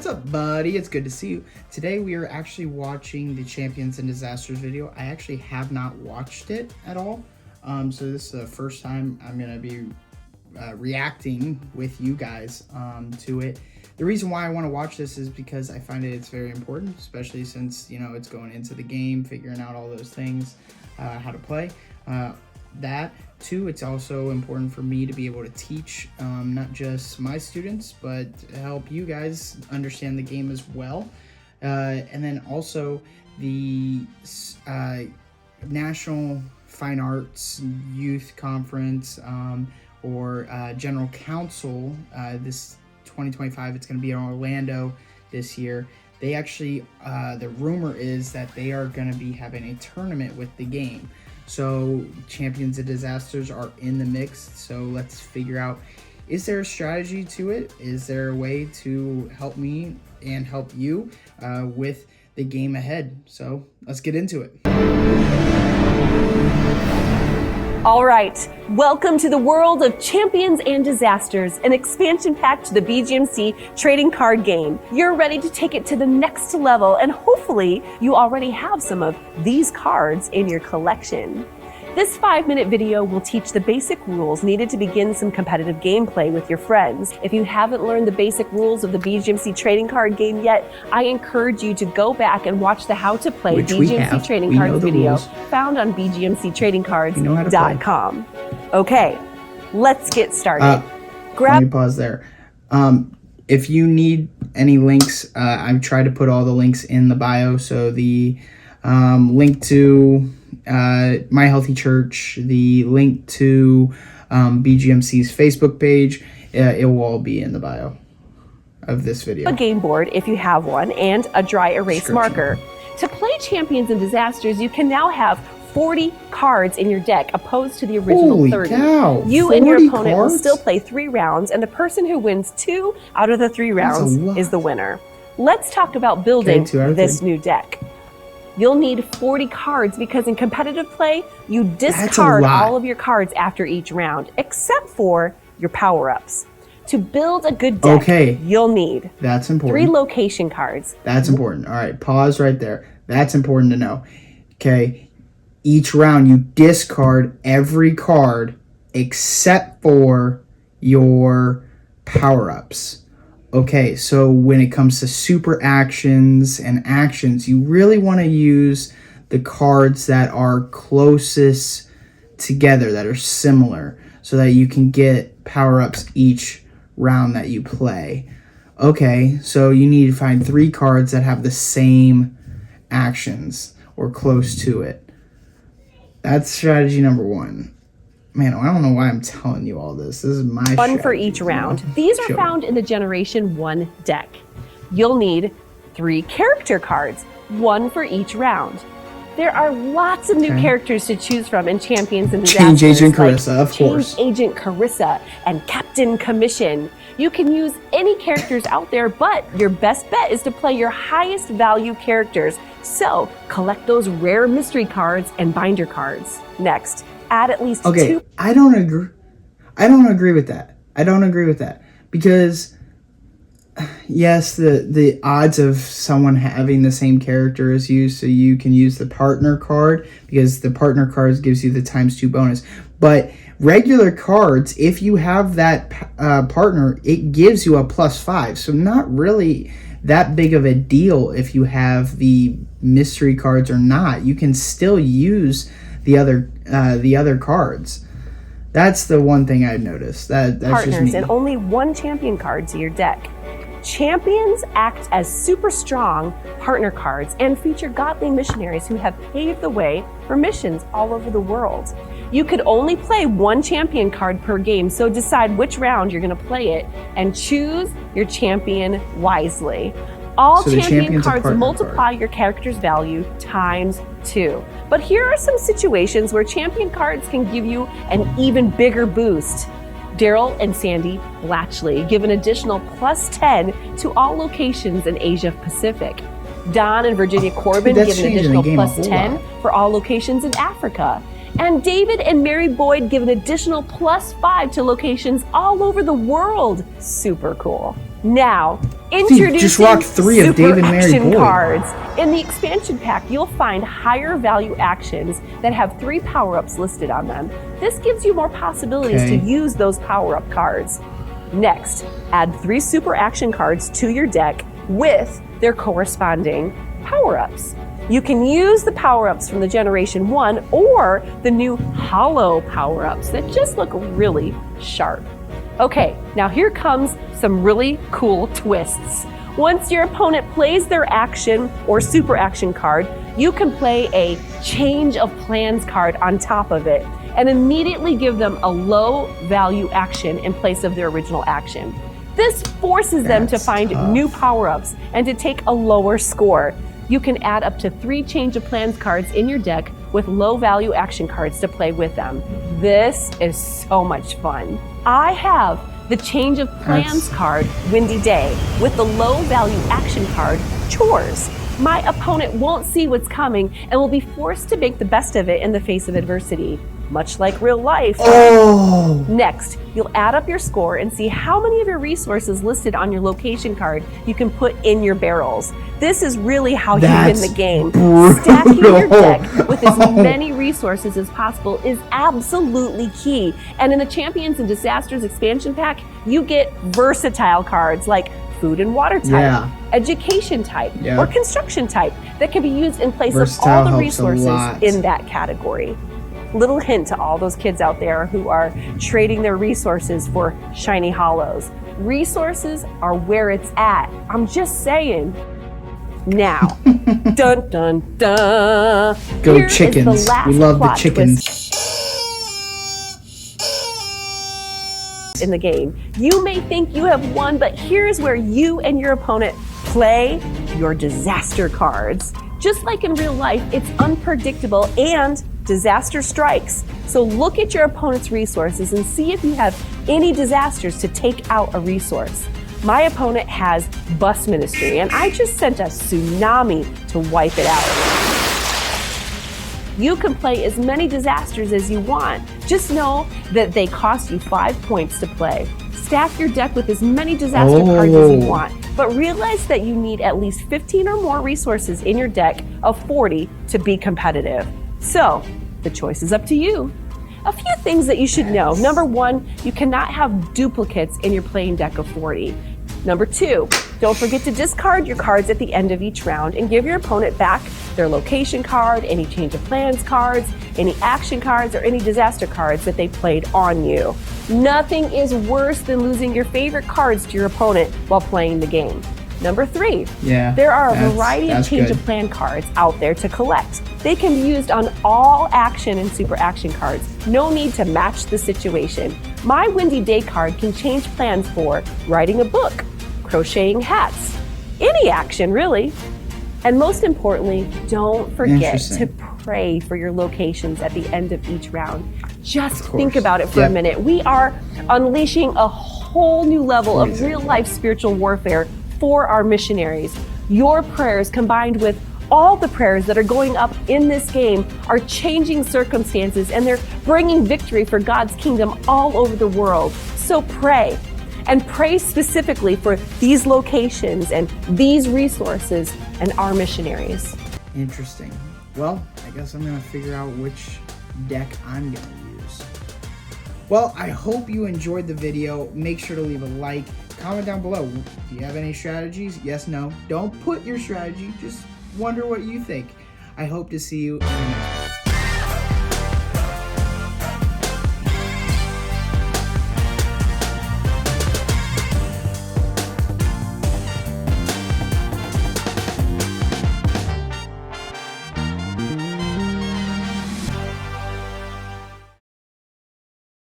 up, buddy? It's good to see you. Today we are actually watching the Champions and Disasters video. I actually have not watched it at all. So this is the first time I'm going to be reacting with you guys to it. The reason why I want to watch this is because I find it's very important, especially since, you know, it's going into the game, figuring out all those things, how to play. That too, it's also important for me to be able to teach not just my students, but help you guys understand the game as well. And then also the National Fine Arts Youth Conference or General Council, this 2025, it's going to be in Orlando this year. They actually, the rumor is that they are going to be having a tournament with the game. So Champions and Disasters are in the mix. So let's figure out, is there a strategy to it? Is there a way to help me and help you with the game ahead? So let's get into it. All right, welcome to the world of Champions and Disasters, an expansion pack to the BGMC trading card game. You're ready to take it to the next level, and hopefully you already have some of these cards in your collection. This 5-minute video will teach the basic rules needed to begin some competitive gameplay with your friends. If you haven't learned the basic rules of the BGMC trading card game yet, I encourage you to go back and watch the How to Play BGMC Trading Cards video found on bgmctradingcards.com. Okay, let's get started. Let me pause there. If you need any links, I've tried to put all the links in the bio. So the link to My Healthy Church, the link to BGMC's Facebook page, it will all be in the bio of this video. A game board, if you have one, and a dry erase marker. To play Champions and Disasters, you can now have 40 cards in your deck, opposed to the original 30. Cow, you and your opponent will still play 3 rounds, and the person who wins 2 out of the 3 rounds is the winner. Let's talk about building this new deck. You'll need 40 cards because in competitive play, you discard all of your cards after each round, except for your power-ups. To build a good deck, you'll need 3 location cards. That's important. All right, pause right there. That's important to know. Okay, each round you discard every card except for your power-ups. Okay, so when it comes to super actions and actions, you really want to use the cards that are closest together, that are similar, so that you can get power-ups each round that you play. Okay, so you need to find 3 cards that have the same actions or close to it. That's strategy number 1. Man, I don't know why I'm telling you all this. This is my strategy. 1 for each round. These are found in the Generation 1 deck. You'll need 3 character cards, 1 for each round. There are lots of new characters to choose from in Champions and Disasters. Change Agent Carissa, of course. Change Agent Carissa and Captain Commission. You can use any characters out there, but your best bet is to play your highest value characters. So collect those rare mystery cards and binder cards. Next, add at least 2. I don't agree with that. I don't agree with that because yes, the odds of someone having the same character as you, so you can use the partner card because the partner cards gives you the ×2 bonus. But regular cards, if you have that partner, it gives you a +5. So not really that big of a deal if you have the mystery cards or not. You can still use the other cards. That's the one thing I've noticed. That's partners just me. And only 1 champion card to your deck. Champions act as super strong partner cards and feature godly missionaries who have paved the way for missions all over the world. You could only play 1 champion card per game, so decide which round you're going to play it and choose your champion wisely. All champion cards multiply your character's value ×2. But here are some situations where champion cards can give you an even bigger boost. Daryl and Sandy Blatchley give an additional +10 to all locations in Asia Pacific. Don and Virginia Corbin give an additional +10 for all locations in Africa. And David and Mary Boyd give an additional +5 to locations all over the world. Super cool. Now, Introducing just rocked 3 of Super David Mary Action Boyd. cards. In the expansion pack, you'll find higher value actions that have 3 power-ups listed on them. This gives you more possibilities to use those power-up cards. Next, add 3 Super Action cards to your deck with their corresponding power-ups. You can use the power-ups from the Generation 1 or the new Holo power-ups that just look really sharp. Okay, now here comes some really cool twists. Once your opponent plays their action or super action card, you can play a change of plans card on top of it and immediately give them a low value action in place of their original action. This forces them to find new power-ups and to take a lower score. You can add up to 3 change of plans cards in your deck with low value action cards to play with them. This is so much fun. I have the change of plans card, Windy Day, with the low value action card, Chores. My opponent won't see what's coming and will be forced to make the best of it in the face of adversity, much like real life. Oh! Next, you'll add up your score and see how many of your resources listed on your location card you can put in your barrels. This is really how you win the game. Stacking your deck with as many resources as possible is absolutely key. And in the Champions and Disasters expansion pack, you get versatile cards like food and water type, education type, or construction type that can be used in place of all the resources in that category. Little hint to all those kids out there who are trading their resources for shiny holos. Resources are where it's at. I'm just saying. Now, dun dun dun. Go Here chickens. Is the last We love the plot chickens. twist in the game. You may think you have won, but here's where you and your opponent play your disaster cards. Just like in real life, it's unpredictable and disaster strikes. So look at your opponent's resources and see if you have any disasters to take out a resource. My opponent has Bus Ministry, and I just sent a tsunami to wipe it out. You can play as many disasters as you want. Just know that they cost you 5 points to play. Stack your deck with as many disaster cards as you want, but realize that you need at least 15 or more resources in your deck of 40 to be competitive. So, the choice is up to you. A few things that you should know. Number 1, you cannot have duplicates in your playing deck of 40. Number 2, don't forget to discard your cards at the end of each round and give your opponent back their location card, any change of plans cards, any action cards, or any disaster cards that they played on you. Nothing is worse than losing your favorite cards to your opponent while playing the game. Number 3, there are a variety of change of plan cards out there to collect. They can be used on all action and super action cards. No need to match the situation. My Windy Day card can change plans for writing a book, crocheting hats, any action really. And most importantly, don't forget to pray for your locations at the end of each round. Just think about it for a minute. We are unleashing a whole new level of real life spiritual warfare for our missionaries. Your prayers combined with all the prayers that are going up in this game are changing circumstances, and they're bringing victory for God's kingdom all over the world. So pray, and pray specifically for these locations and these resources and our missionaries. Interesting. Well, I guess I'm gonna figure out which deck I'm gonna use. Well, I hope you enjoyed the video. Make sure to leave a like. Comment down below. Do you have any strategies? Yes, no. Don't put your strategy. Just wonder what you think. I hope to see you in the next video.